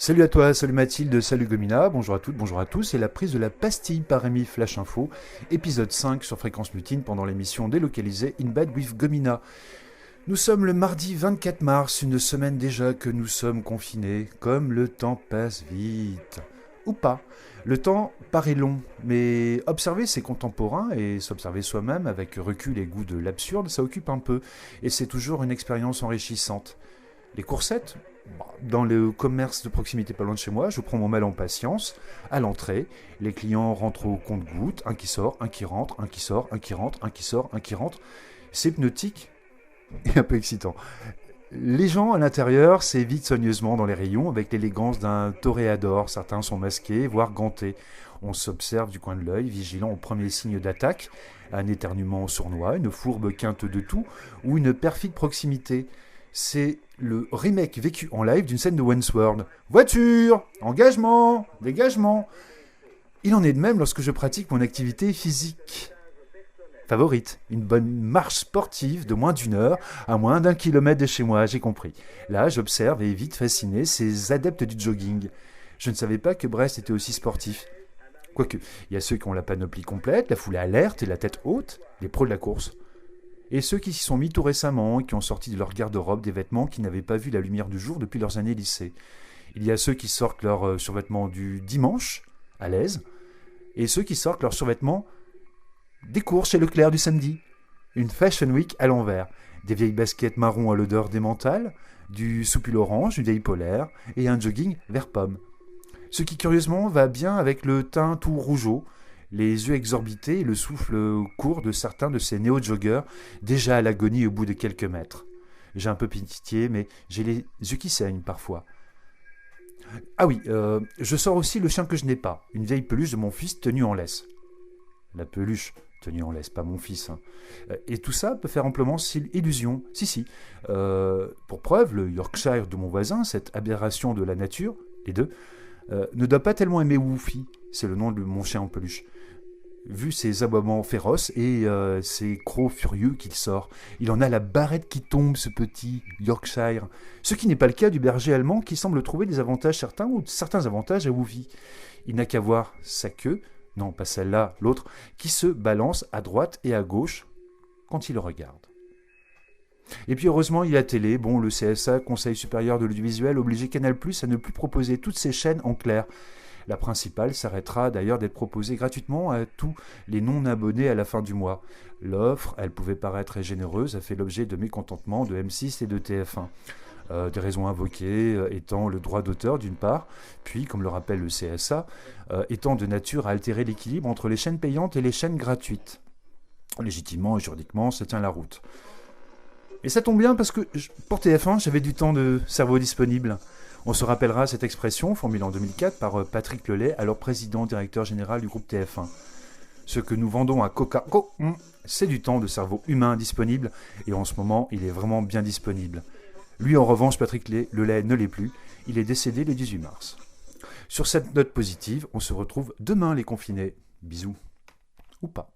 Salut à toi, salut Mathilde, salut Gomina, bonjour à toutes, bonjour à tous, et la prise de la pastille par Rémi Flash Info, épisode 5 sur Fréquence Mutine pendant l'émission délocalisée In Bed with Gomina. Nous sommes le mardi 24 mars, une semaine déjà que nous sommes confinés, comme le temps passe vite. Ou pas. Le temps paraît long, mais observer ses contemporains et s'observer soi-même avec recul et goût de l'absurde, ça occupe un peu, et c'est toujours une expérience enrichissante. Les coursettes, dans le commerce de proximité pas loin de chez moi, je prends mon mal en patience. À l'entrée, les clients rentrent au compte-gouttes, un qui sort, un qui rentre, un qui sort, un qui rentre, un qui sort, un qui rentre. C'est hypnotique et un peu excitant. Les gens à l'intérieur s'évitent soigneusement dans les rayons avec l'élégance d'un toréador. Certains sont masqués, voire gantés. On s'observe du coin de l'œil, vigilant au premier signe d'attaque, un éternuement sournois, une fourbe quinte de tout ou une perfide proximité. C'est le remake vécu en live d'une scène de Wentworth. Voiture, engagement, dégagement. Il en est de même lorsque je pratique mon activité physique favorite, une bonne marche sportive de moins d'une heure à moins d'un kilomètre de chez moi, j'ai compris. Là, j'observe et évite fasciné ces adeptes du jogging. Je ne savais pas que Brest était aussi sportif. Quoique, il y a ceux qui ont la panoplie complète, la foulée alerte et la tête haute, les pros de la course. Et ceux qui s'y sont mis tout récemment et qui ont sorti de leur garde-robe des vêtements qui n'avaient pas vu la lumière du jour depuis leurs années lycée. Il y a ceux qui sortent leurs survêtements du dimanche, à l'aise, et ceux qui sortent leurs survêtements des courses chez Leclerc du samedi. Une Fashion Week à l'envers. Des vieilles baskets marron à l'odeur démentale, du soupul orange, une vieille polaire, et un jogging vert pomme. Ce qui curieusement va bien avec le teint tout rougeau, les yeux exorbités et le souffle court de certains de ces néo-joggeurs déjà à l'agonie au bout de quelques mètres. J'ai un peu pitié, mais j'ai les yeux qui saignent parfois. Ah oui, je sors aussi le chien que je n'ai pas, une vieille peluche de mon fils tenue en laisse. La peluche tenue en laisse, pas mon fils. Hein. Et tout ça peut faire amplement illusion. Si. Pour preuve, le Yorkshire de mon voisin, cette aberration de la nature, les deux, ne doit pas tellement aimer Woofy, c'est le nom de mon chien en peluche. Vu ses aboiements féroces et ses crocs furieux qu'il sort, il en a la barrette qui tombe, ce petit Yorkshire. Ce qui n'est pas le cas du berger allemand qui semble trouver des avantages certains ou certains avantages à Woofy. Il n'a qu'à voir sa queue, non pas celle-là, l'autre, qui se balance à droite et à gauche quand il le regarde. Et puis heureusement, il y a la télé. Bon, le CSA, Conseil supérieur de l'audiovisuel, obligeait Canal+ à ne plus proposer toutes ces chaînes en clair. La principale s'arrêtera d'ailleurs d'être proposée gratuitement à tous les non-abonnés à la fin du mois. L'offre, elle pouvait paraître très généreuse, a fait l'objet de mécontentement de M6 et de TF1. Des raisons invoquées étant le droit d'auteur d'une part, puis, comme le rappelle le CSA, étant de nature à altérer l'équilibre entre les chaînes payantes et les chaînes gratuites. Légitimement et juridiquement, ça tient la route. Et ça tombe bien parce que pour TF1, j'avais du temps de cerveau disponible. On se rappellera cette expression, formulée en 2004 par Patrick Lelay, alors président directeur général du groupe TF1. Ce que nous vendons à Coca, c'est du temps de cerveau humain disponible, et en ce moment, il est vraiment bien disponible. Lui, en revanche, Patrick Lelay ne l'est plus. Il est décédé le 18 mars. Sur cette note positive, on se retrouve demain, les confinés. Bisous. Ou pas.